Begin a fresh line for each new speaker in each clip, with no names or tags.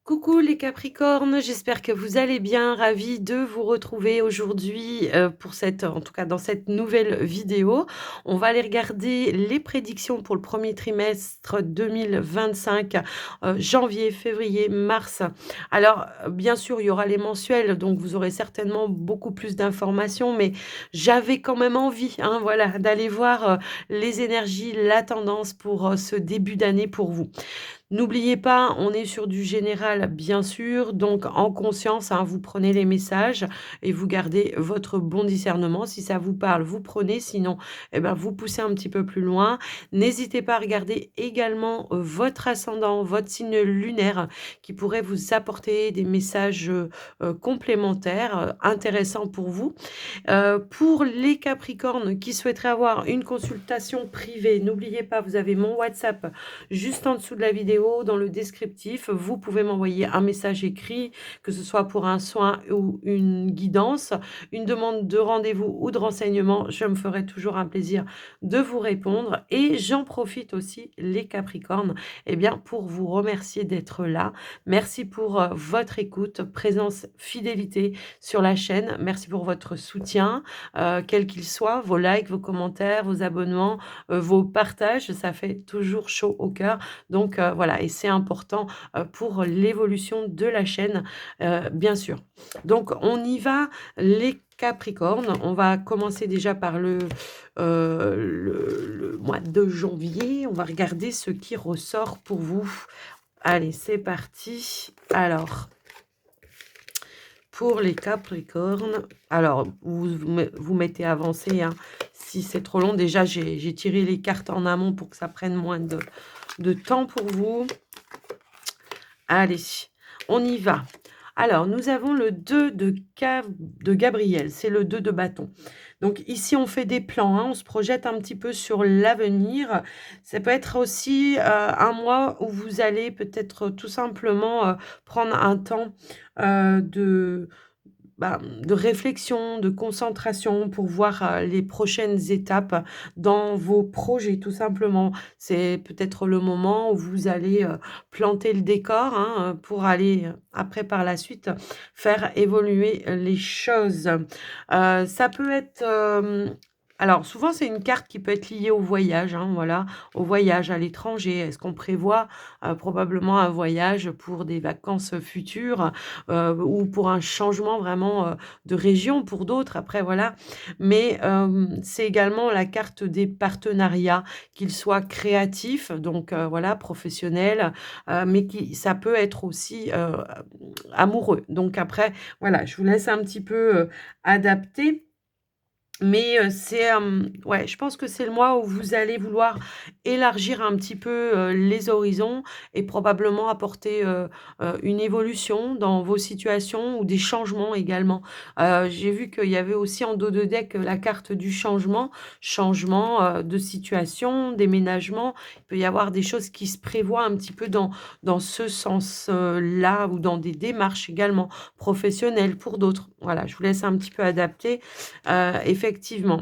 Coucou les Capricornes, j'espère que vous allez bien. Ravie de vous retrouver aujourd'hui pour en tout cas dans cette nouvelle vidéo. On va aller regarder les prédictions pour le premier trimestre 2025, janvier, février, mars. Alors, bien sûr, il y aura les mensuels, donc vous aurez certainement beaucoup plus d'informations, mais j'avais quand même envie, hein, voilà, d'aller voir les énergies, la tendance pour ce début d'année pour vous. N'oubliez pas, on est sur du général, bien sûr, donc en conscience, hein, vous prenez les messages et vous gardez votre bon discernement. Si ça vous parle, vous prenez, sinon, eh ben, vous poussez un petit peu plus loin. N'hésitez pas à regarder également votre ascendant, votre signe lunaire, qui pourrait vous apporter des messages complémentaires, intéressants pour vous. Pour les Capricornes qui souhaiteraient avoir une consultation privée, n'oubliez pas, vous avez mon WhatsApp juste en dessous de la vidéo, dans le descriptif. Vous pouvez m'envoyer un message écrit, que ce soit pour un soin ou une guidance, une demande de rendez-vous ou de renseignement. Je me ferai toujours un plaisir de vous répondre. Et j'en profite aussi, les Capricornes, eh bien, pour vous remercier d'être là. Merci pour votre écoute, présence, fidélité sur la chaîne. Merci pour votre soutien, quel qu'il soit, vos likes, vos commentaires, vos abonnements, vos partages. Ça fait toujours chaud au cœur. Donc voilà, et c'est important pour l'évolution de la chaîne, bien sûr. Donc on y va, les Capricornes. On va commencer déjà par le mois de janvier. On va regarder ce qui ressort pour vous. Allez, c'est parti. Alors, pour les Capricornes, alors vous mettez avancé, hein, si c'est trop long. Déjà, j'ai tiré les cartes en amont pour que ça prenne moins de temps pour vous. Allez, on y va. Alors, nous avons le 2 de Gabriel, c'est le 2 de bâton. Donc ici, on fait des plans, hein, on se projette un petit peu sur l'avenir. Ça peut être aussi un mois où vous allez peut-être tout simplement prendre un temps de de réflexion, de concentration pour voir les prochaines étapes dans vos projets, tout simplement. C'est peut-être le moment où vous allez planter le décor, hein, pour aller après par la suite faire évoluer les choses. Ça peut être alors souvent c'est une carte qui peut être liée au voyage, hein, voilà, au voyage à l'étranger. Est-ce qu'on prévoit probablement un voyage pour des vacances futures ou pour un changement vraiment de région pour d'autres, après voilà. Mais c'est également la carte des partenariats, qu'ils soient créatifs, donc voilà, professionnels, mais ça peut être aussi amoureux. Donc après, voilà, je vous laisse un petit peu adapter. Mais ouais, je pense que c'est le mois où vous allez vouloir élargir un petit peu, les horizons et probablement apporter, une évolution dans vos situations ou des changements également. J'ai vu qu'il y avait aussi en dos de deck la carte du changement. Changement, de situation, déménagement. Il peut y avoir des choses qui se prévoient un petit peu dans ce sens, là ou dans des démarches également professionnelles pour d'autres. Voilà, je vous laisse un petit peu adapter. Effectivement.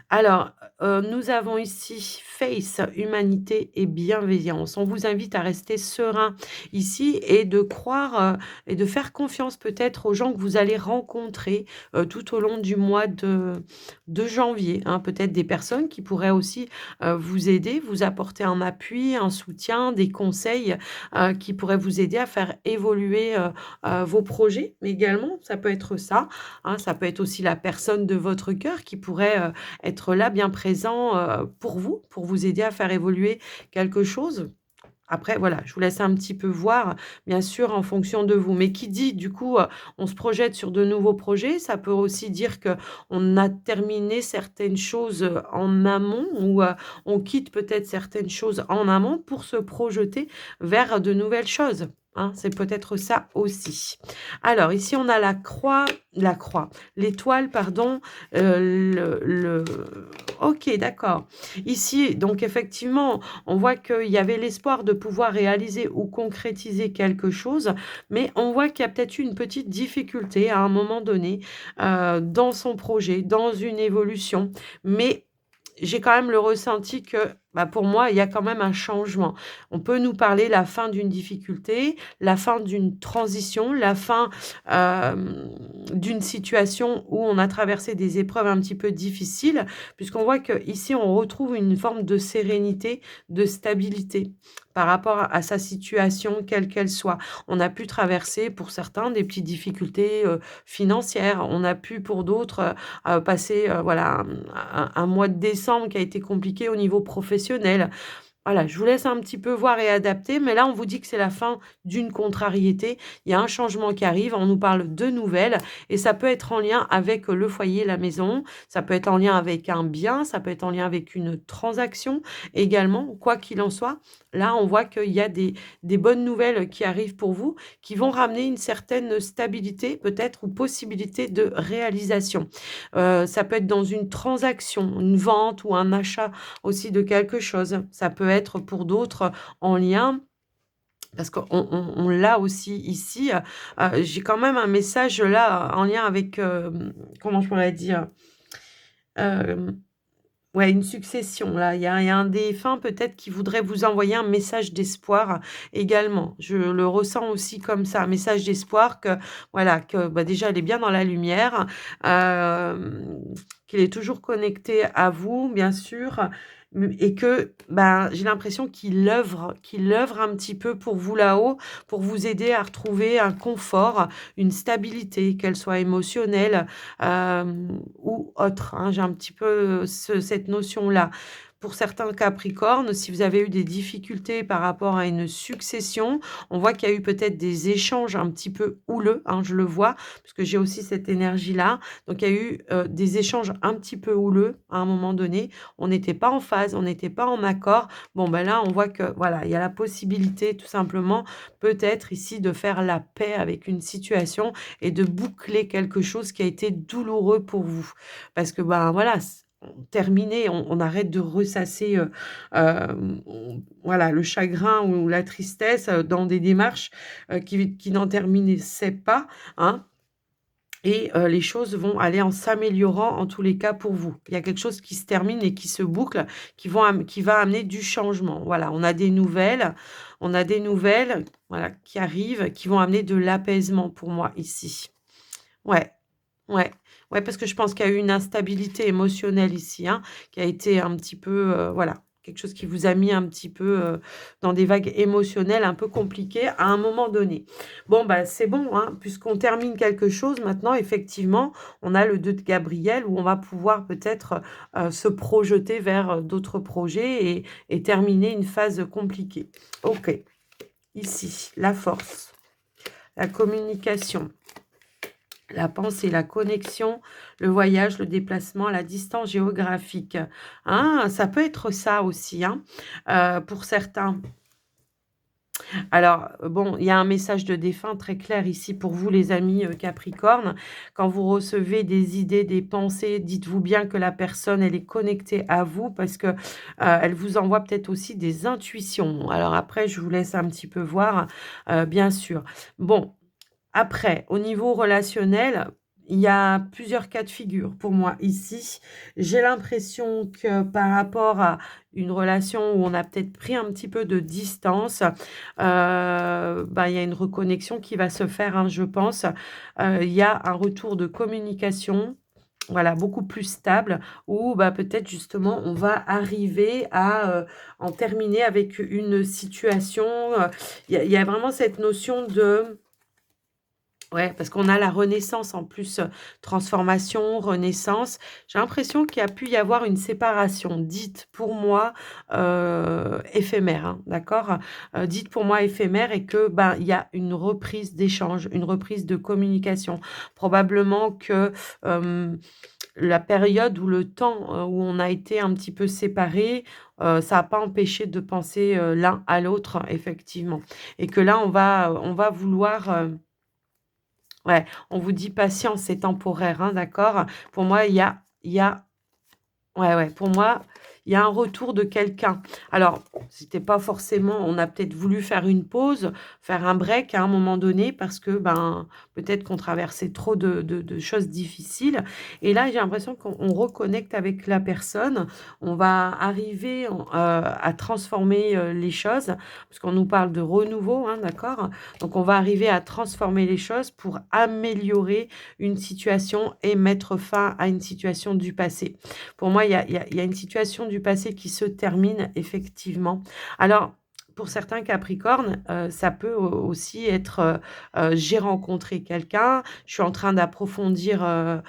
Alors, nous avons ici Face, humanité et bienveillance. On vous invite à rester serein ici et de croire, et de faire confiance peut-être aux gens que vous allez rencontrer, tout au long du mois de janvier, hein. Peut-être des personnes qui pourraient aussi, vous aider, vous apporter un appui, un soutien, des conseils, qui pourraient vous aider à faire évoluer, vos projets. Mais également, ça peut être ça, hein. Ça peut être aussi la personne de votre cœur qui pourrait, être là, bien présent, pour vous aider à faire évoluer quelque chose. Après voilà, je vous laisse un petit peu voir, bien sûr, en fonction de vous. Mais qui dit, du coup, on se projette sur de nouveaux projets, ça peut aussi dire que on a terminé certaines choses, en amont ou, on quitte peut-être certaines choses en amont pour se projeter vers de nouvelles choses, hein. C'est peut-être ça aussi. Alors ici, on a l'étoile, pardon, le OK, d'accord. Ici, donc effectivement, on voit qu'il y avait l'espoir de pouvoir réaliser ou concrétiser quelque chose, mais on voit qu'il y a peut-être eu une petite difficulté à un moment donné, dans son projet, dans une évolution. Mais j'ai quand même le ressenti que bah, pour moi, il y a quand même un changement. On peut nous parler la fin d'une difficulté, la fin d'une transition, la fin, d'une situation où on a traversé des épreuves un petit peu difficiles, puisqu'on voit qu'ici, on retrouve une forme de sérénité, de stabilité par rapport à sa situation, quelle qu'elle soit. On a pu traverser, pour certains, des petites difficultés, financières. On a pu, pour d'autres, passer, voilà, un mois de décembre qui a été compliqué au niveau professionnel. Voilà, je vous laisse un petit peu voir et adapter, mais là, on vous dit que c'est la fin d'une contrariété. Il y a un changement qui arrive, on nous parle de nouvelles et ça peut être en lien avec le foyer, la maison, ça peut être en lien avec un bien, ça peut être en lien avec une transaction également. Quoi qu'il en soit, là, on voit qu'il y a des bonnes nouvelles qui arrivent pour vous, qui vont ramener une certaine stabilité peut-être ou possibilité de réalisation. Ça peut être dans une transaction, une vente ou un achat aussi de quelque chose. Ça peut être pour d'autres en lien parce qu'on l'a aussi ici, j'ai quand même un message là en lien avec, comment je pourrais dire? Hem, ouais, une succession là. Il y a un défunt peut-être qui voudrait vous envoyer un message d'espoir également. Je le ressens aussi comme ça, un message d'espoir que voilà, que, bah, déjà il est bien dans la lumière, hem, qu'il est toujours connecté à vous bien sûr, et que, ben, j'ai l'impression qu'il œuvre un petit peu pour vous là-haut, pour vous aider à retrouver un confort, une stabilité, qu'elle soit émotionnelle, ou autre, hein. J'ai un petit peu cette notion-là. Pour certains Capricornes, si vous avez eu des difficultés par rapport à une succession, on voit qu'il y a eu peut-être des échanges un petit peu houleux, hein, je le vois, parce que j'ai aussi cette énergie-là. Donc il y a eu, des échanges un petit peu houleux à un moment donné. On n'était pas en phase, on n'était pas en accord. Bon, ben, là, on voit que, voilà, il y a la possibilité tout simplement, peut-être ici, de faire la paix avec une situation et de boucler quelque chose qui a été douloureux pour vous. Parce que, ben, voilà, terminé, on arrête de ressasser, voilà, le chagrin ou la tristesse, dans des démarches, qui n'en terminaient pas, hein. Et les choses vont aller en s'améliorant en tous les cas pour vous. Il y a quelque chose qui se termine et qui se boucle, qui va amener du changement. Voilà, on a des nouvelles, voilà, qui arrivent, qui vont amener de l'apaisement pour moi ici. Ouais, ouais, ouais, parce que je pense qu'il y a eu une instabilité émotionnelle ici, hein, qui a été un petit peu, voilà, quelque chose qui vous a mis un petit peu, dans des vagues émotionnelles un peu compliquées à un moment donné. Bon, bah, c'est bon, hein, puisqu'on termine quelque chose maintenant, effectivement, on a le 2 de Gabriel où on va pouvoir peut-être, se projeter vers, d'autres projets et terminer une phase compliquée. OK, ici, la force, la communication. La pensée, la connexion, le voyage, le déplacement, la distance géographique. Hein, ça peut être ça aussi, hein, pour certains. Alors, bon, il y a un message de défunt très clair ici pour vous les amis, Capricorne. Quand vous recevez des idées, des pensées, dites-vous bien que la personne, elle est connectée à vous parce que, elle vous envoie peut-être aussi des intuitions. Alors après, je vous laisse un petit peu voir, bien sûr. Bon, après, au niveau relationnel, il y a plusieurs cas de figure pour moi ici. J'ai l'impression que par rapport à une relation où on a peut-être pris un petit peu de distance, bah, il y a une reconnexion qui va se faire, hein, je pense. Il y a un retour de communication, voilà, beaucoup plus stable où, bah, peut-être justement on va arriver à, en terminer avec une situation, il y a vraiment cette notion de ouais, parce qu'on a la renaissance en plus, transformation, renaissance. J'ai l'impression qu'il y a pu y avoir une séparation dite pour moi, éphémère, hein, d'accord? Dite pour moi éphémère et que, ben, il y a une reprise d'échange, une reprise de communication. Probablement que, la période ou le temps, où on a été un petit peu séparés, ça a pas empêché de penser, l'un à l'autre, effectivement et que là on va vouloir, ouais, on vous dit: «Patience, c'est temporaire», hein, d'accord? Pour moi, il y a ouais, ouais, pour moi, il y a un retour de quelqu'un. Alors, c'était pas forcément on a peut-être voulu faire une pause, faire un break à un moment donné parce que, ben, peut-être qu'on traversait trop de choses difficiles et là, j'ai l'impression qu'on reconnecte avec la personne. On va arriver à transformer, les choses parce qu'on nous parle de renouveau, hein, d'accord? Donc on va arriver à transformer les choses pour améliorer une situation et mettre fin à une situation du passé. Pour moi, il y a une situation du passé qui se termine effectivement. Alors, pour certains capricornes, ça peut aussi être, j'ai rencontré quelqu'un, je suis en train d'approfondir,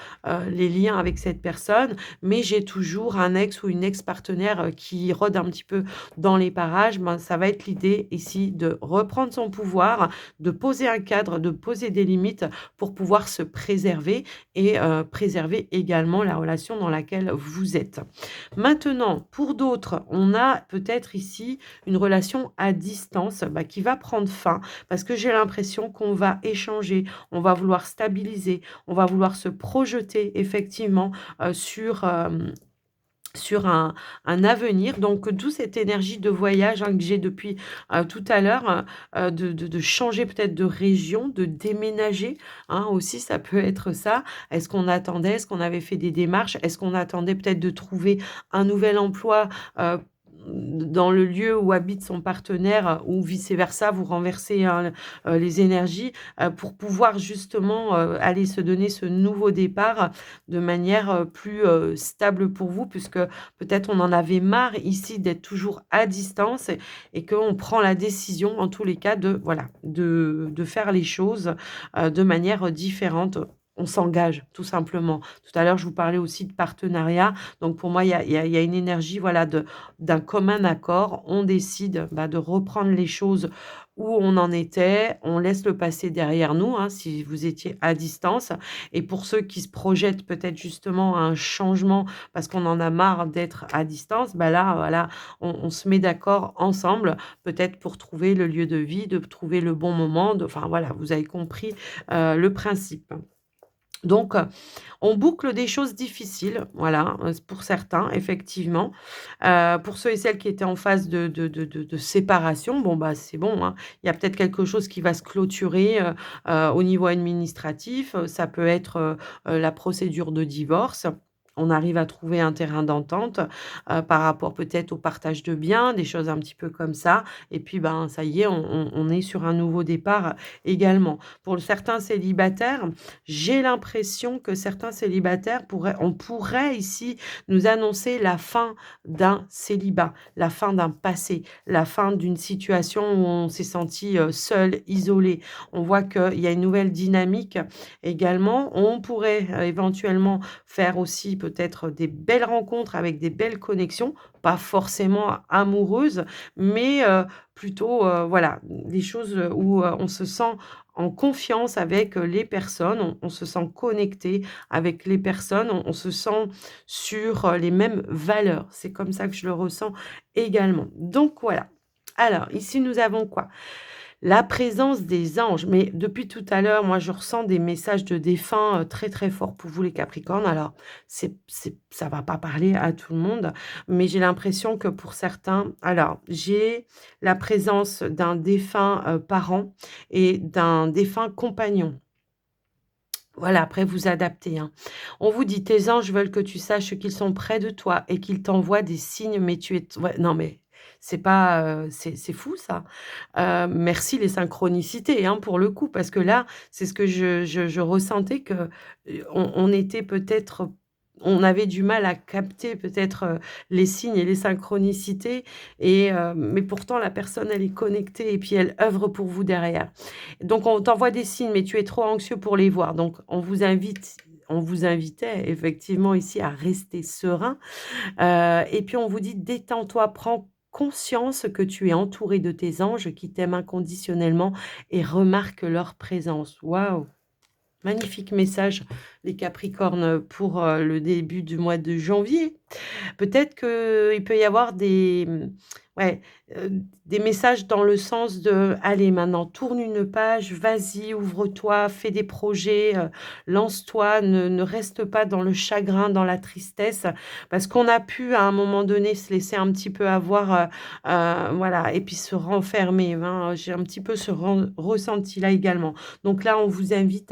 les liens avec cette personne, mais j'ai toujours un ex ou une ex-partenaire, qui rôde un petit peu dans les parages. Ben, ça va être l'idée ici de reprendre son pouvoir, de poser un cadre, de poser des limites pour pouvoir se préserver et préserver également la relation dans laquelle vous êtes. Maintenant, pour d'autres, on a peut-être ici une relation à distance, bah, qui va prendre fin parce que j'ai l'impression qu'on va échanger, on va vouloir stabiliser, on va vouloir se projeter effectivement, sur un avenir, donc d'où cette énergie de voyage, hein, que j'ai depuis, tout à l'heure, de changer peut-être de région, de déménager, hein, aussi ça peut être ça. Est-ce qu'on attendait? Est-ce qu'on avait fait des démarches? Est-ce qu'on attendait peut-être de trouver un nouvel emploi, heu, dans le lieu où habite son partenaire, ou vice versa, vous renversez, hein, les énergies, pour pouvoir justement, aller se donner ce nouveau départ de manière, plus, stable pour vous puisque peut-être on en avait marre ici d'être toujours à distance et qu'on prend la décision en tous les cas de voilà, de faire les choses, de manière, différente. On s'engage tout simplement. Tout à l'heure, je vous parlais aussi de partenariat, donc pour moi, il y a une énergie, voilà, d'un commun accord. On décide, bah, de reprendre les choses où on en était. On laisse le passé derrière nous, hein, si vous étiez à distance et pour ceux qui se projettent peut-être justement à un changement parce qu'on en a marre d'être à distance, bah, là, voilà, on se met d'accord ensemble, peut-être pour trouver le lieu de vie, de trouver le bon moment, de enfin voilà, vous avez compris, le principe. Donc, on boucle des choses difficiles, voilà, pour certains, effectivement. Pour ceux et celles qui étaient en phase de séparation, bon, bah, c'est bon, hein. Il y a peut-être quelque chose qui va se clôturer, au niveau administratif, ça peut être, la procédure de divorce. On arrive à trouver un terrain d'entente, par rapport peut-être au partage de biens, des choses un petit peu comme ça et puis, ben, ça y est, on est sur un nouveau départ, également. Pour certains célibataires, j'ai l'impression que certains célibataires pourrait ici nous annoncer la fin d'un célibat, la fin d'un passé, la fin d'une situation où on s'est senti, seul, isolé. On voit qu'il y a une nouvelle dynamique également. On pourrait, éventuellement faire aussi peut-être des belles rencontres avec des belles connexions, pas forcément amoureuses, mais, plutôt, voilà, des choses, où, on se sent en confiance avec, les personnes, on se sent connecté avec les personnes, on se sent sur, les mêmes valeurs. C'est comme ça que je le ressens également. Donc voilà. Alors ici nous avons quoi? La présence des anges, mais depuis tout à l'heure, moi, je ressens des messages de défunts, très, très forts pour vous les Capricornes. Alors, ça va pas parler à tout le monde, mais j'ai l'impression que pour certains alors, j'ai la présence d'un défunt, parent et d'un défunt compagnon. Voilà, après vous adaptez, hein. On vous dit: «Tes anges veulent que tu saches qu'ils sont près de toi et qu'ils t'envoient des signes, mais tu es» ouais, non, mais c'est pas, c'est fou ça. Merci les synchronicités, hein, pour le coup, parce que là, c'est ce que je ressentais que, on était peut-être on avait du mal à capter peut-être, les signes et les synchronicités et mais pourtant la personne, elle est connectée et puis elle œuvre pour vous derrière. Donc on t'envoie des signes, mais tu es trop anxieux pour les voir. Donc on vous invitait effectivement ici à rester serein, et puis on vous dit: «Détends-toi, prends conscience que tu es entouré de tes anges qui t'aiment inconditionnellement et remarque leur présence». Waouh! Magnifique message les Capricornes, pour, le début du mois de janvier. Peut-être qu'il peut y avoir des, Ouais, des messages dans le sens de: «Allez maintenant tourne une page, vas-y, ouvre-toi, fais des projets, lance-toi, ne reste pas dans le chagrin, dans la tristesse». Parce qu'on a pu à un moment donné se laisser un petit peu avoir, voilà et puis se renfermer, hein. J'ai un petit peu ce ressenti-là également. Donc là, on vous invite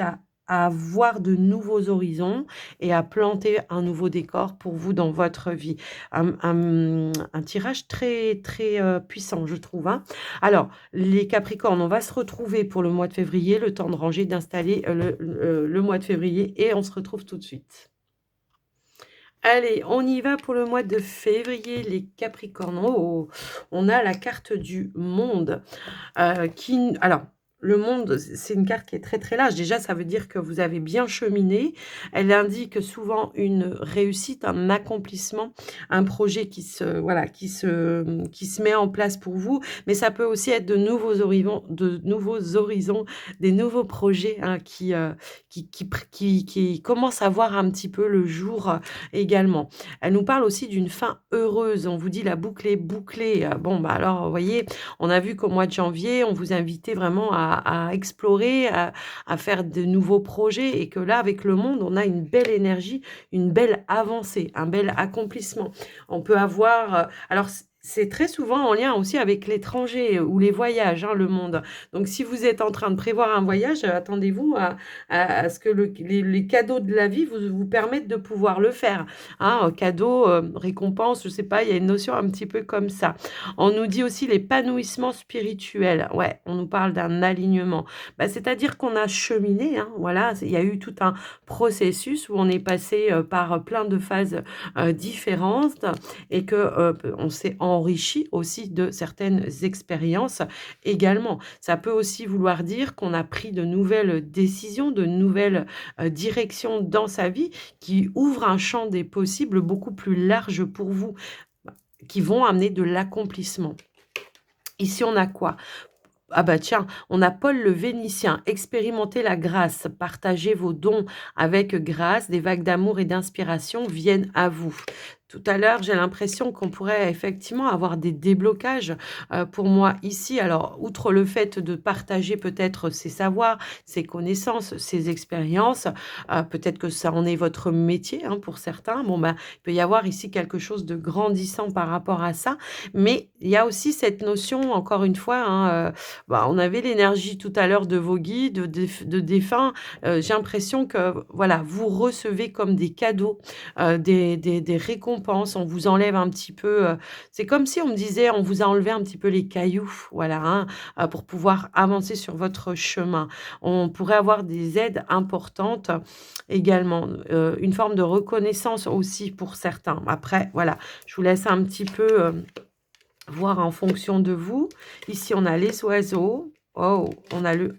à voir de nouveaux horizons et à planter un nouveau décor pour vous dans votre vie. Un tirage très, très, puissant, je trouve, hein. Alors, les Capricornes, on va se retrouver pour le mois de février, le temps de ranger, d'installer, le mois de février et on se retrouve tout de suite. Allez, on y va pour le mois de février, les Capricornes. Oh! On a la carte du monde. Qui alors, le monde, c'est une carte qui est très, très large. Déjà, ça veut dire que vous avez bien cheminé. Elle indique souvent une réussite, un accomplissement, un projet qui se voilà, qui se met en place pour vous. Mais ça peut aussi être de nouveaux horizons, des nouveaux projets, hein, qui commencent à voir un petit peu le jour, également. Elle nous parle aussi d'une fin heureuse. On vous dit: «La boucle est bouclée». Bon, bah, alors, vous voyez, on a vu qu'au mois de janvier, on vous invitait vraiment à explorer, à faire de nouveaux projets et que là, avec le monde, on a une belle énergie, une belle avancée, un bel accomplissement. On peut avoir, alors c'est très souvent en lien aussi avec l'étranger ou les voyages, hein, le monde. Donc si vous êtes en train de prévoir un voyage, attendez-vous à ce que les cadeaux de la vie vous permettent de pouvoir le faire, hein, cadeaux, récompenses, je sais pas, il y a une notion un petit peu comme ça. On nous dit aussi l'épanouissement spirituel. Ouais, on nous parle d'un alignement. Bah, c'est-à-dire qu'on a cheminé, hein, voilà, il y a eu tout un processus où on est passé par plein de phases différentes et que on s'est enrichi aussi de certaines expériences également. Ça peut aussi vouloir dire qu'on a pris de nouvelles décisions, de nouvelles directions dans sa vie qui ouvrent un champ des possibles beaucoup plus large pour vous, qui vont amener de l'accomplissement. Ici, on a quoi? Ah bah tiens, on a Paul le Vénitien. Expérimentez la grâce, partagez vos dons avec grâce, des vagues d'amour et d'inspiration viennent à vous. Tout à l'heure, j'ai l'impression qu'on pourrait effectivement avoir des déblocages pour moi ici. Alors, outre le fait de partager peut-être ses savoirs, ses connaissances, ses expériences, peut-être que ça en est votre métier, hein, pour certains. Bon, bah, il peut y avoir ici quelque chose de grandissant par rapport à ça. Mais il y a aussi cette notion, encore une fois, hein, bah, on avait l'énergie tout à l'heure de vos guides, de défunts. J'ai l'impression que, voilà, vous recevez comme des cadeaux, des récompenses. On vous enlève un petit peu, c'est comme si on me disait: «On vous a enlevé un petit peu les cailloux», voilà, hein, pour pouvoir avancer sur votre chemin. On pourrait avoir des aides importantes également, une forme de reconnaissance aussi pour certains. Après, voilà, je vous laisse un petit peu, voir en fonction de vous. Ici, on a les oiseaux. Oh, on a le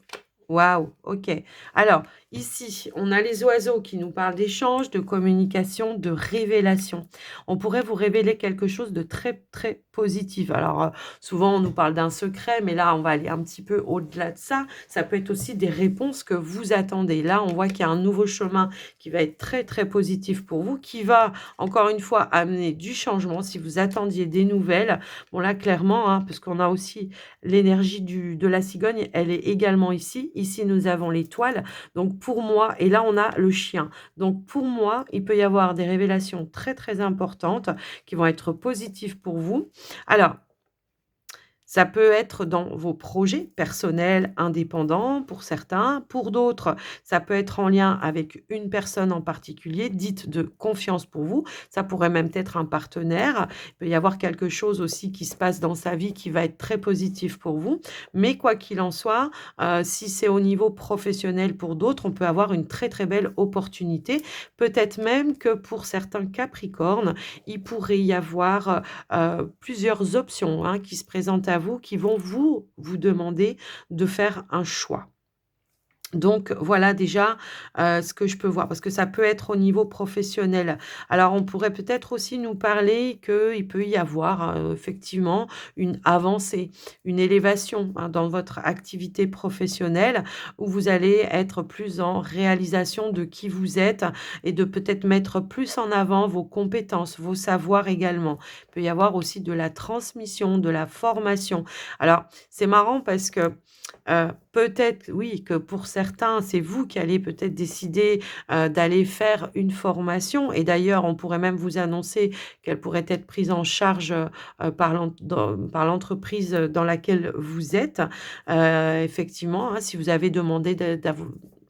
waouh, OK. Alors, ici, on a les oiseaux qui nous parlent d'échange, de communication, de révélation. On pourrait vous révéler quelque chose de très, très positif. Alors, souvent, on nous parle d'un secret, mais là, on va aller un petit peu au-delà de ça. Ça peut être aussi des réponses que vous attendez. Là, on voit qu'il y a un nouveau chemin qui va être très, très positif pour vous, qui va, encore une fois, amener du changement. Si vous attendiez des nouvelles, bon là, clairement, hein, parce qu'on a aussi l'énergie de la cigogne, elle est également ici. Ici, nous avons l'étoile. Donc pour moi, et là, on a le chien. Donc pour moi, il peut y avoir des révélations très, très importantes qui vont être positives pour vous. Alors, ça peut être dans vos projets personnels, indépendants pour certains. Pour d'autres, ça peut être en lien avec une personne en particulier, dite de confiance pour vous. Ça pourrait même être un partenaire. Il peut y avoir quelque chose aussi qui se passe dans sa vie qui va être très positif pour vous. Mais quoi qu'il en soit, si c'est au niveau professionnel pour d'autres, on peut avoir une très, très belle opportunité. Peut-être même que pour certains Capricornes, il pourrait y avoir, plusieurs options, hein, qui se présentent à vous, qui vont vous demander de faire un choix. Donc voilà déjà, ce que je peux voir, parce que ça peut être au niveau professionnel. Alors on pourrait peut-être aussi nous parler qu'il peut y avoir, effectivement une avancée, une élévation, hein, dans votre activité professionnelle où vous allez être plus en réalisation de qui vous êtes et de peut-être mettre plus en avant vos compétences, vos savoirs également. Il peut y avoir aussi de la transmission, de la formation. Alors c'est marrant parce que peut-être, oui, que pour certains, c'est vous qui allez peut-être décider, d'aller faire une formation et d'ailleurs, on pourrait même vous annoncer qu'elle pourrait être prise en charge, par l'entreprise, dans laquelle vous êtes. Effectivement, hein, si vous avez demandé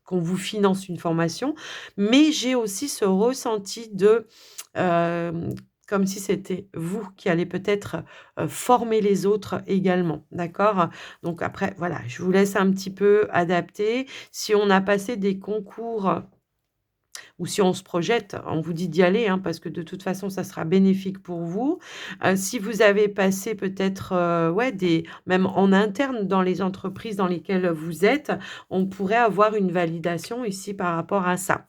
qu'on vous finance une formation. Mais j'ai aussi ce ressenti de, hem, comme si c'était vous qui allez peut-être, former les autres également, d'accord? Donc après, voilà, je vous laisse un petit peu adapter. Si on a passé des concours ou si on se projette, on vous dit d'y aller, hein, parce que de toute façon, ça sera bénéfique pour vous. Si vous avez passé peut-être, ouais, des même en interne dans les entreprises dans lesquelles vous êtes, on pourrait avoir une validation ici par rapport à ça.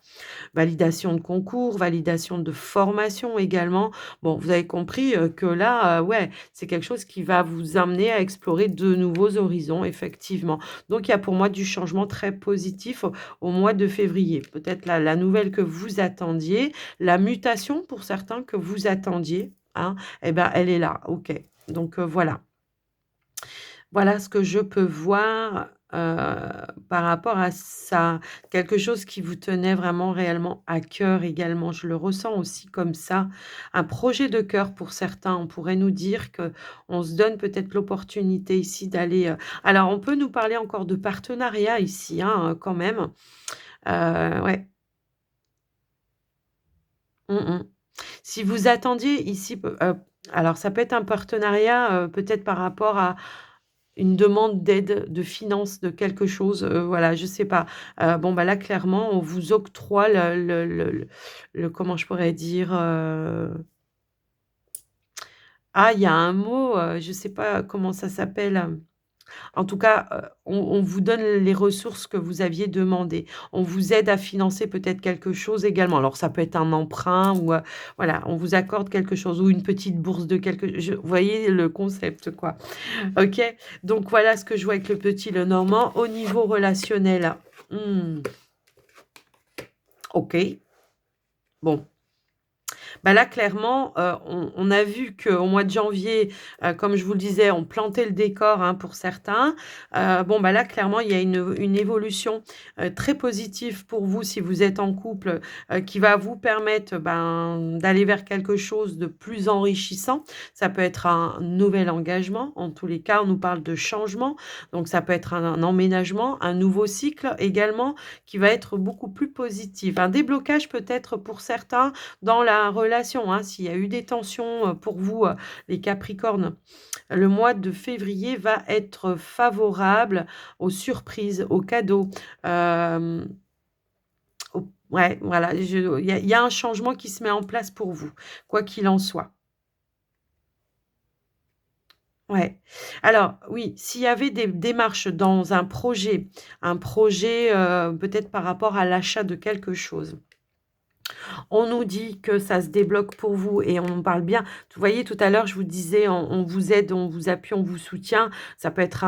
Validation de concours, validation de formation également. Bon, vous avez compris, que là, ouais, c'est quelque chose qui va vous amener à explorer de nouveaux horizons, effectivement. Donc il y a pour moi du changement très positif au mois de février. Peut-être la nouvelle que vous attendiez, la mutation pour certains que vous attendiez, hein, et ben, elle est là. OK. Donc voilà. Voilà ce que je peux voir, par rapport à ça. Quelque chose qui vous tenait vraiment réellement à cœur également, je le ressens aussi comme ça. Un projet de cœur pour certains. On pourrait nous dire que on se donne peut-être l'opportunité ici d'aller, alors on peut nous parler encore de partenariat ici, hein, quand même. Ouais. Mmh mh. Si vous attendiez ici alors ça peut être un partenariat, peut-être par rapport à une demande d'aide, de finances, de quelque chose, voilà, je sais pas. Bon, bah, là, clairement, on vous octroie comment je pourrais dire? Il y a un mot, je sais pas comment ça s'appelle. En tout cas, on vous donne les ressources que vous aviez demandées. On vous aide à financer peut-être quelque chose également. Alors ça peut être un emprunt ou, voilà, on vous accorde quelque chose ou une petite bourse de vous voyez le concept, quoi? OK? Donc voilà ce que je vois avec le petit Lenormand. Au niveau relationnel, mmh, OK. Bon, bah, là, clairement, on a vu qu'au mois de janvier, comme je vous le disais, on plantait le décor, hein, pour certains. Bon, bah, là, clairement, il y a une évolution, très positive pour vous si vous êtes en couple, qui va vous permettre, ben, d'aller vers quelque chose de plus enrichissant. Ça peut être un nouvel engagement. En tous les cas, on nous parle de changement, donc ça peut être un emménagement, un nouveau cycle également qui va être beaucoup plus positif. Un déblocage peut-être pour certains dans la relation, hein, s'il y a eu des tensions, pour vous, les capricornes, le mois de février va être favorable aux surprises, aux cadeaux, ouais, voilà, il y a un changement qui se met en place pour vous, quoi qu'il en soit. Ouais. Alors oui, s'il y avait des démarches dans un projet, peut-être par rapport à l'achat de quelque chose. On nous dit que ça se débloque pour vous et on parle bien. Vous voyez, tout à l'heure, je vous disais, on vous aide, on vous appuie, on vous soutient. Ça peut être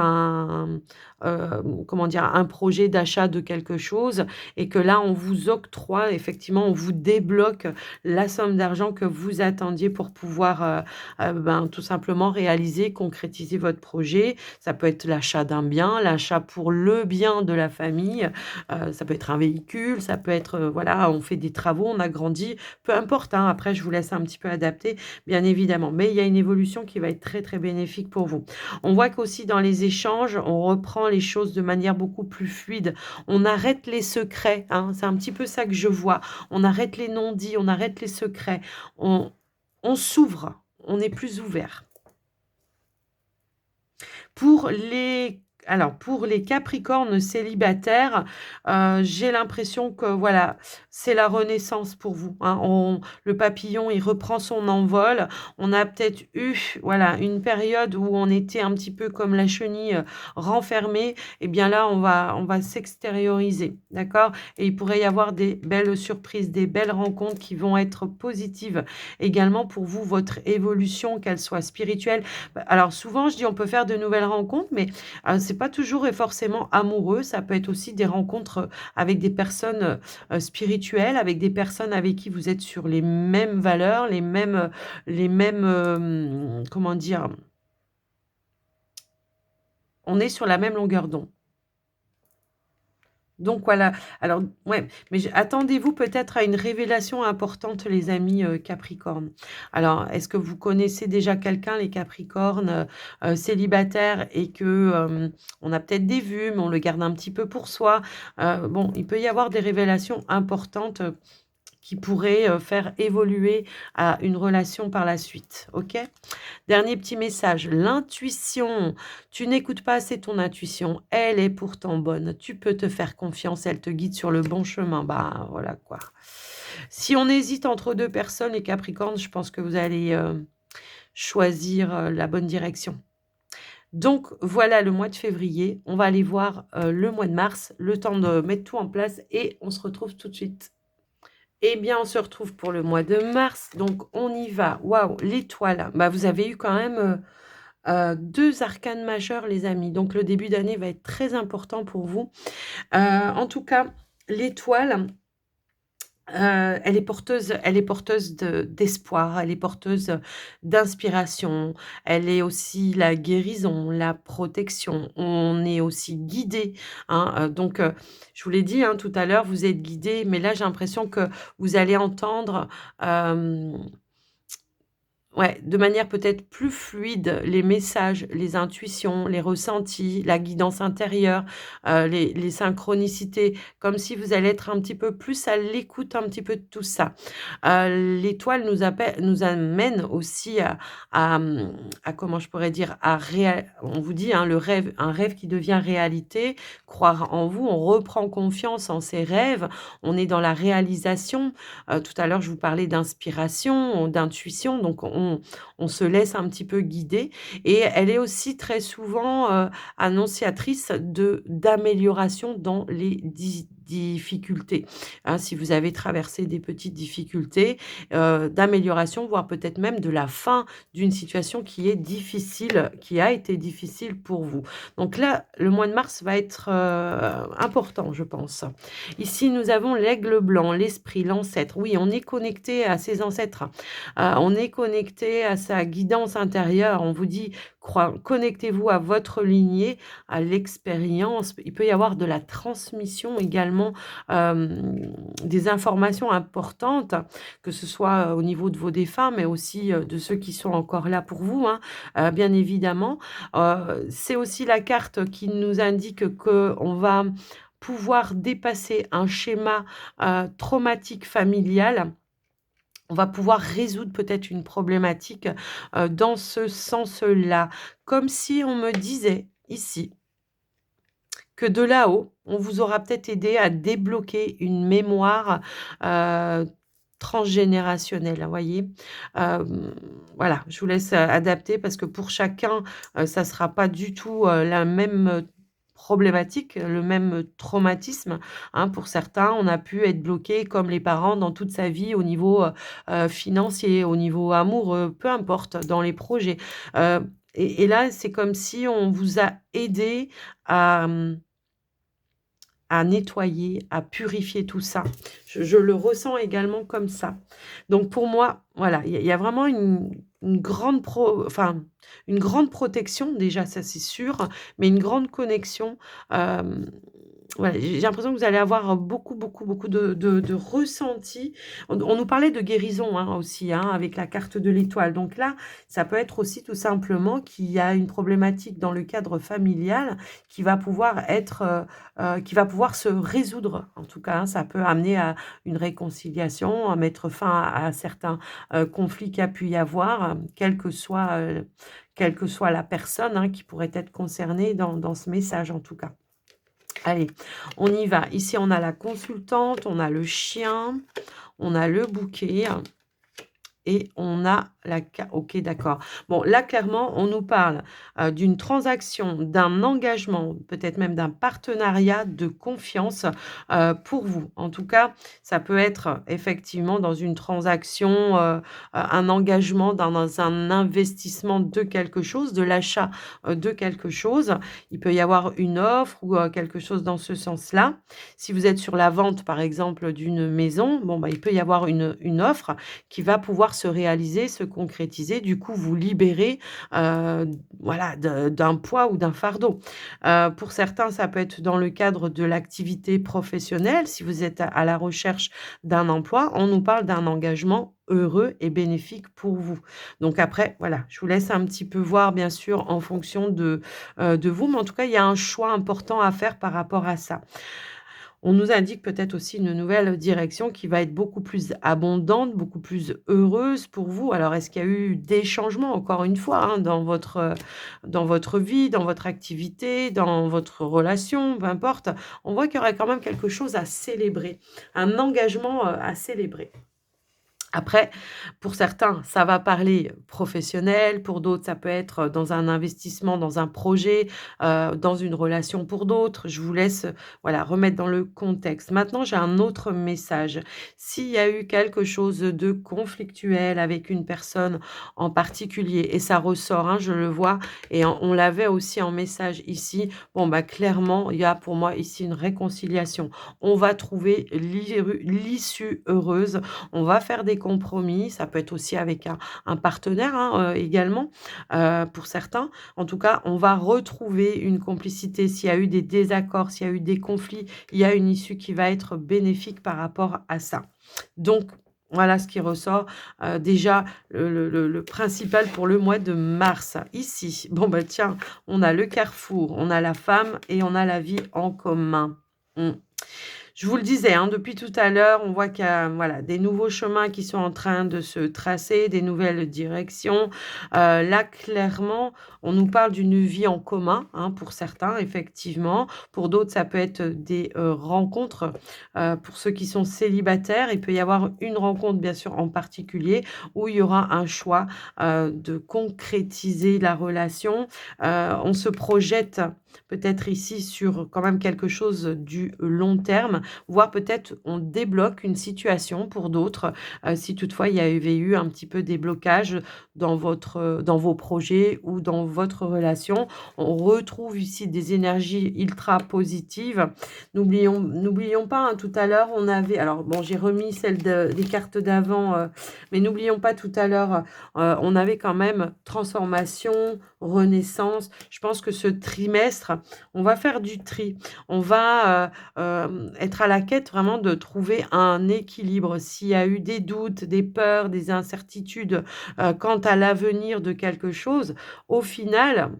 comment dire? Un projet d'achat de quelque chose et que là, on vous octroie, effectivement, on vous débloque la somme d'argent que vous attendiez pour pouvoir, ben, tout simplement réaliser, concrétiser votre projet. Ça peut être l'achat d'un bien, l'achat pour le bien de la famille, ça peut être un véhicule, ça peut être, voilà, on fait des travaux, on agrandit, peu importe, hein. Après, je vous laisse un petit peu adapter, bien évidemment. Mais il y a une évolution qui va être très, très bénéfique pour vous. On voit qu'aussi dans les échanges, on reprend les choses de manière beaucoup plus fluide. On arrête les secrets, hein, c'est un petit peu ça que je vois. On arrête les non-dits, on arrête les secrets. On s'ouvre, on est plus ouvert. Pour les Alors, pour les Capricornes célibataires, j'ai l'impression que voilà, c'est la renaissance pour vous, hein. Le papillon, il reprend son envol. On a peut-être eu, voilà, une période où on était un petit peu comme la chenille, renfermée. Et bien là, on va s'extérioriser, d'accord? Et il pourrait y avoir des belles surprises, des belles rencontres qui vont être positives également pour vous, votre évolution, qu'elle soit spirituelle. Bah, alors souvent, je dis on peut faire de nouvelles rencontres, mais c'est pas toujours et forcément amoureux, ça peut être aussi des rencontres, avec des personnes, spirituelles, avec des personnes avec qui vous êtes sur les mêmes valeurs, les mêmes, comment dire? On est sur la même longueur d'onde. Donc voilà, alors ouais, mais attendez-vous peut-être à une révélation importante les amis, Capricorne. Alors est-ce que vous connaissez déjà quelqu'un les Capricornes, célibataires et que, on a peut-être des vues, mais on le garde un petit peu pour soi? Bon, il peut y avoir des révélations importantes, qui pourraient, faire évoluer à une relation par la suite, OK? Dernier petit message, l'intuition. Tu n'écoutes pas assez ton intuition. Elle est pourtant bonne. Tu peux te faire confiance. Elle te guide sur le bon chemin. Bah, voilà quoi. Si on hésite entre 2 personnes, les Capricornes, je pense que vous allez, choisir, la bonne direction. Donc voilà le mois de février. On va aller voir, le mois de mars, le temps de mettre tout en place et on se retrouve tout de suite. Eh bien, on se retrouve pour le mois de mars, donc on y va. Waouh, l'étoile. Bah, vous avez eu quand même, 2 arcanes majeurs les amis, donc le début d'année va être très important pour vous. En tout cas, l'étoile, elle est porteuse d'espoir, elle est porteuse, d'inspiration, elle est aussi la guérison, la protection. On est aussi guidé, hein, donc je vous l'ai dit, hein, tout à l'heure, vous êtes guidé, mais là, j'ai l'impression que vous allez entendre, hem ouais, de manière peut-être plus fluide, les messages, les intuitions, les ressentis, la guidance intérieure, les synchronicités, comme si vous allez être un petit peu plus à l'écoute un petit peu de tout ça. L'étoile nous amène aussi à comment je pourrais dire? On vous dit, hein, le rêve un rêve qui devient réalité, croire en vous, on reprend confiance en ses rêves, on est dans la réalisation. Tout à l'heure, je vous parlais d'inspiration, d'intuition, donc on se laisse un petit peu guider et elle est aussi très souvent, annonciatrice d'amélioration dans les difficultés, hein. Si vous avez traversé des petites difficultés, d'amélioration, voire peut-être même de la fin d'une situation qui est difficile, qui a été difficile pour vous. Donc là, le mois de mars va être, important, je pense. Ici, nous avons l'aigle blanc, l'esprit, l'ancêtre. Oui, on est connecté à ses ancêtres. On est connecté à sa guidance intérieure. On vous dit: connectez-vous à votre lignée, à l'expérience. Il peut y avoir de la transmission également, des informations importantes, que ce soit, au niveau de vos défunts, mais aussi, de ceux qui sont encore là pour vous, hein, bien évidemment. C'est aussi la carte qui nous indique qu'on va pouvoir dépasser un schéma, traumatique familial. On va pouvoir résoudre peut-être une problématique, dans ce sens-là. Comme si on me disait ici que de là-haut, on vous aura peut-être aidé à débloquer une mémoire, heu, transgénérationnelle, vous voyez? Hem, voilà, je vous laisse, adapter parce que pour chacun, ça sera pas du tout, la même, problématique, le même, traumatisme, hein. Pour certains, on a pu être bloqué comme les parents dans toute sa vie au niveau, financier, au niveau amoureux, peu importe, dans les projets. Et là, c'est comme si on vous a aidé à, à nettoyer, à purifier tout ça. Je le ressens également comme ça. Donc pour moi, voilà, il y a vraiment une grande une grande protection déjà, ça c'est sûr, mais une grande connexion, hem voilà, j'ai l'impression que vous allez avoir beaucoup, beaucoup, beaucoup de ressentis. On nous parlait de guérison, hein, aussi, hein, avec la carte de l'étoile. Donc là, ça peut être aussi tout simplement qu'il y a une problématique dans le cadre familial qui va pouvoir être, qui va pouvoir se résoudre. En tout cas, hein, ça peut amener à une réconciliation, à mettre fin à certains, conflits qu'il y a pu y avoir, quelle que soit la personne, hein, qui pourrait être concernée dans ce message, en tout cas. Allez, on y va. Ici, on a la consultante, on a le chien, on a le bouquet et on a la ca OK, d'accord. Bon, là, clairement, on nous parle, d'une transaction, d'un engagement, peut-être même d'un partenariat de confiance, pour vous. En tout cas, ça peut être effectivement dans une transaction, un engagement dans un investissement de quelque chose, de l'achat, de quelque chose. Il peut y avoir une offre ou, quelque chose dans ce sens-là. Si vous êtes sur la vente, par exemple, d'une maison, bon, bah, il peut y avoir une offre qui va pouvoir se réaliser, se concrétiser, du coup vous libérer, voilà, d'un poids ou d'un fardeau. Pour certains, ça peut être dans le cadre de l'activité professionnelle. Si vous êtes à la recherche d'un emploi, on nous parle d'un engagement heureux et bénéfique pour vous. Donc après, voilà, je vous laisse un petit peu voir bien sûr en fonction de vous, mais en tout cas, il y a un choix important à faire par rapport à ça. On nous indique peut-être aussi une nouvelle direction qui va être beaucoup plus abondante, beaucoup plus heureuse pour vous. Alors, est-ce qu'il y a eu des changements, encore une fois, hein, dans votre vie, dans votre activité, dans votre relation, peu importe. On voit qu'il y aurait quand même quelque chose à célébrer, un engagement, à célébrer. Après, pour certains, ça va parler professionnel, pour d'autres, ça peut être dans un investissement, dans un projet, dans une relation pour d'autres. Je vous laisse, voilà, remettre dans le contexte. Maintenant, j'ai un autre message. S'il y a eu quelque chose de conflictuel avec une personne en particulier et ça ressort, hein, je le vois et on l'avait aussi en message ici, bon, bah, clairement, il y a pour moi ici une réconciliation. On va trouver l'issue heureuse, on va faire des compromis, ça peut être aussi avec un partenaire, hein, également, pour certains. En tout cas, on va retrouver une complicité. S'il y a eu des désaccords, s'il y a eu des conflits, il y a une issue qui va être bénéfique par rapport à ça. Donc voilà ce qui ressort, déjà le principal pour le mois de mars. Ici, bon, bah, tiens, on a le carrefour, on a la femme et on a la vie en commun. Mmh. Je vous le disais, hein, depuis tout à l'heure, on voit qu'il y a, voilà, des nouveaux chemins qui sont en train de se tracer, des nouvelles directions. Là, clairement, on nous parle d'une vie en commun, hein, pour certains, effectivement. Pour d'autres, ça peut être des, rencontres. Pour ceux qui sont célibataires, il peut y avoir une rencontre, bien sûr, en particulier, où il y aura un choix, de concrétiser la relation. On se projette peut-être ici sur quand même quelque chose du long terme, voire peut-être on débloque une situation pour d'autres, si toutefois il y avait eu un petit peu des blocages dans vos projets ou dans votre relation. On retrouve ici des énergies ultra positives. N'oublions pas, hein, tout à l'heure, on avait alors bon, j'ai remis celle des cartes d'avant, mais n'oublions pas tout à l'heure, on avait quand même transformation, renaissance. Je pense que ce trimestre, on va faire du tri. On va, être à la quête vraiment de trouver un équilibre. S'il y a eu des doutes, des peurs, des incertitudes, quant à l'avenir de quelque chose, au final,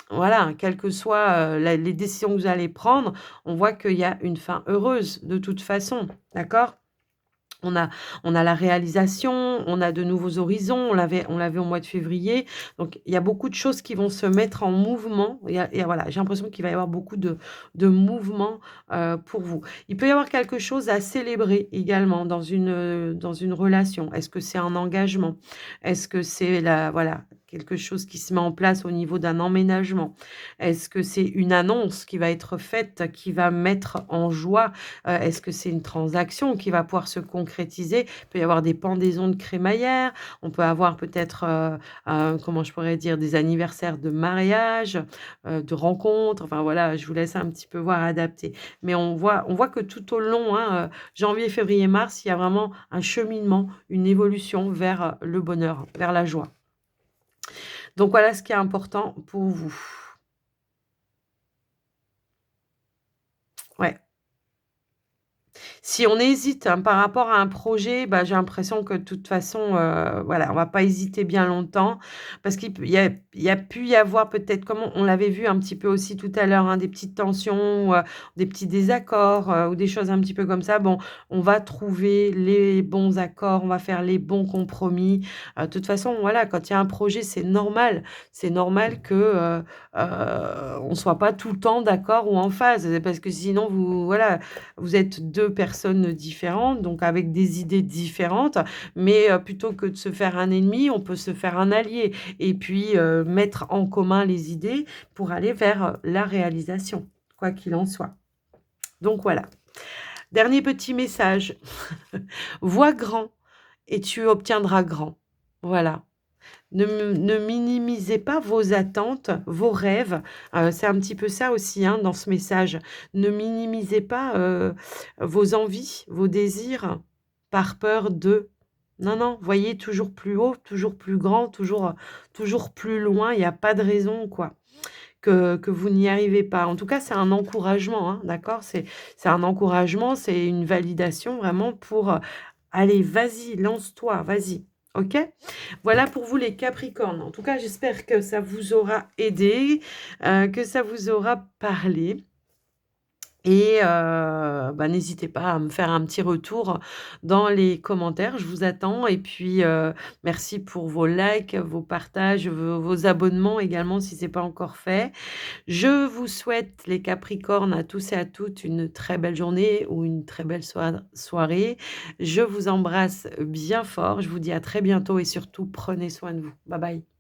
voilà, quelles que soient, les décisions que vous allez prendre, on voit qu'il y a une fin heureuse de toute façon, d'accord? On a on a la réalisation, on a de nouveaux horizons, on l'avait au mois de février. Donc il y a beaucoup de choses qui vont se mettre en mouvement. Il y a voilà, j'ai l'impression qu'il va y avoir beaucoup de mouvements, pour vous. Il peut y avoir quelque chose à célébrer également dans une relation. Est-ce que c'est un engagement? Est-ce que c'est la voilà, quelque chose qui se met en place au niveau d'un emménagement? Est-ce que c'est une annonce qui va être faite, qui va mettre en joie. Est-ce que c'est une transaction qui va pouvoir se concrétiser? Il peut y avoir des pendaisons de crémaillère, on peut avoir peut-être, comment je pourrais dire? Des anniversaires de mariage, de rencontres, enfin voilà, je vous laisse un petit peu voir, adapter. Mais on voit que tout au long, hein, janvier, février, mars, il y a vraiment un cheminement, une évolution vers, le bonheur, vers la joie. Donc voilà ce qui est important pour vous. Ouais. Si on hésite, hein, par rapport à un projet, bah, j'ai l'impression que de toute façon, voilà, on va pas hésiter bien longtemps parce qu'il y a pu y avoir peut-être, comme on l'avait vu un petit peu aussi tout à l'heure, hein, des petites tensions, des petits désaccords, ou des choses un petit peu comme ça. Bon, on va trouver les bons accords, on va faire les bons compromis. De toute façon, voilà, quand il y a un projet, c'est normal. C'est normal que, on soit pas tout le temps d'accord ou en phase, parce que sinon vous voilà, vous êtes 2 personnes différentes, donc avec des idées différentes, mais plutôt que de se faire un ennemi, on peut se faire un allié et puis, mettre en commun les idées pour aller vers, la réalisation, quoi qu'il en soit. Donc voilà. Dernier petit message: vois grand et tu obtiendras grand. Voilà. Ne minimisez pas vos attentes, vos rêves, c'est un petit peu ça aussi, hein, dans ce message. Ne minimisez pas, vos envies, vos désirs par peur de. Non, non, voyez toujours plus haut, toujours plus grand, toujours plus loin. Il y a pas de raison, quoi, que vous n'y arrivez pas. En tout cas, c'est un encouragement, hein, d'accord? C'est un encouragement, c'est une validation vraiment pour, «Allez, vas-y, lance-toi, vas-y». OK? Voilà pour vous les Capricornes. En tout cas, j'espère que ça vous aura aidé, que ça vous aura parlé et bah, n'hésitez pas à me faire un petit retour dans les commentaires. Je vous attends et puis, merci pour vos likes, vos partages, vos abonnements également si c'est pas encore fait. Je vous souhaite les Capricornes à tous et à toutes une très belle journée ou une très belle soirée. Je vous embrasse bien fort. Je vous dis à très bientôt et surtout prenez soin de vous. Bye bye.